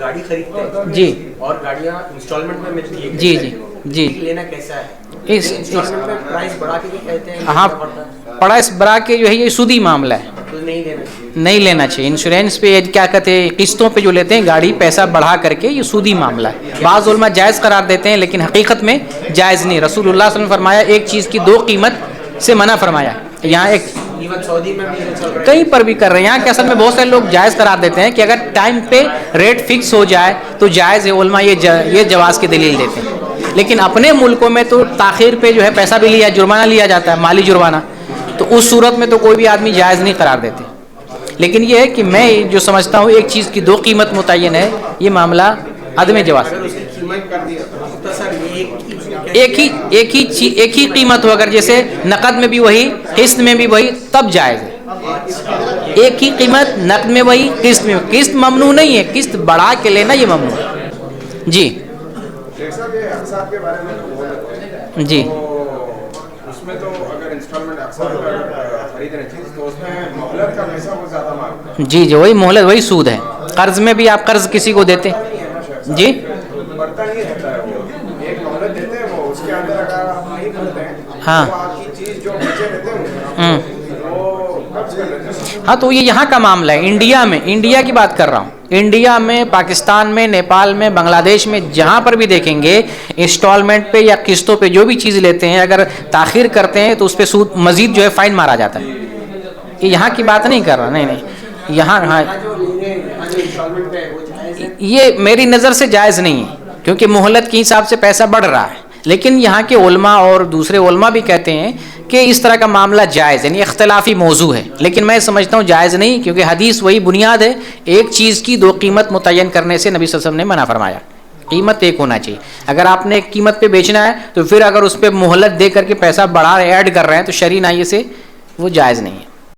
گاڑی خریدتے ہیں جی اور گاڑیاں انسٹالمنٹ میں ملتی ہے جی جی جی لینا کیسا ہے؟ اس انسٹالمنٹ میں پرائز بڑھا کے بھی کہتے ہیں ہاں پرائس بڑھا کے جو ہے یہ سودی معاملہ ہے، تو نہیں دینا چاہیے. نہیں لینا چاہیے. انشورنس پہ کیا کہتے ہیں قسطوں پہ جو لیتے ہیں گاڑی پیسہ بڑھا کر کے، یہ سودی معاملہ ہے. بعض علماء جائز قرار دیتے ہیں لیکن حقیقت میں جائز نہیں. رسول اللہ صلی اللہ علیہ وسلم نے فرمایا ایک چیز کی دو قیمت سے منع فرمایا. یہاں ایک ایون سعودی میں بھی یہ چل رہا ہے. کہیں پر بھی کر رہے ہیں. یہاں کے اصل میں بہت سارے لوگ جائز قرار دیتے ہیں کہ اگر ٹائم پہ ریٹ فکس ہو جائے تو جائز ہے. علماء یہ جواز کی دلیل دیتے ہیں. لیکن اپنے ملکوں میں تو تاخیر پہ جو ہے پیسہ بھی لیا، جرمانہ لیا جاتا ہے، مالی جرمانہ. تو اس صورت میں تو کوئی بھی آدمی جائز نہیں قرار دیتے. لیکن یہ ہے کہ میں جو سمجھتا ہوں ایک چیز کی دو قیمت متعین ہے، یہ معاملہ عدم جواز. اگر اس کی قیمت کر دیا مختصر ایک ہی قیمت ہو، اگر جیسے نقد میں بھی وہی قسط میں بھی وہی، تب جائز ہے. ایک ہی قیمت نقد میں وہی قسط میں، قسط ممنوع نہیں ہے، قسط بڑھا کے لینا یہ ممنوع ہے. جی جی اس میں تو اگر انسٹالمنٹ اکثر خرید رہے چیز تو اس میں مہلت کا پیسہ وہ زیادہ مانگتا ہے. جی جی وہی مہلت، وہی سود ہے. قرض میں بھی آپ قرض کسی کو دیتے جی بڑھتا نہیں رہتا ہے. وہ ایک مہلت دیتے ہیں، وہ اس کے اندر اگر آپ نہیں بھرتے ہیں ہاں تو آپ کی چیز جو بچے رہتے ہیں وہ قبض کر لیتے ہیں. ہاں تو یہ یہاں کا معاملہ ہے. انڈیا کی بات کر رہا ہوں. انڈیا میں، پاکستان میں، نیپال میں، بنگلہ دیش میں جہاں پر بھی دیکھیں گے انسٹالمنٹ پہ یا قسطوں پہ جو بھی چیز لیتے ہیں اگر تاخیر کرتے ہیں تو اس پہ سود مزید جو ہے فائن مارا جاتا ہے. یہ یہاں کی بات نہیں کر رہا، نہیں یہاں ہاں یہ میری نظر سے جائز نہیں ہے کیونکہ مہلت کے حساب سے پیسہ بڑھ رہا ہے. لیکن یہاں کے علماء اور دوسرے علماء بھی کہتے ہیں کہ اس طرح کا معاملہ جائز، یعنی اختلافی موضوع ہے. لیکن میں سمجھتا ہوں جائز نہیں، کیونکہ حدیث وہی بنیاد ہے. ایک چیز کی دو قیمت متعین کرنے سے نبی صلی اللہ علیہ وسلم نے منع فرمایا. قیمت ایک ہونا چاہیے. اگر آپ نے ایک قیمت پہ بیچنا ہے تو پھر اگر اس پہ مہلت دے کر کے پیسہ بڑھا ایڈ کر رہے ہیں تو شرعی ناحیے سے وہ جائز نہیں ہے.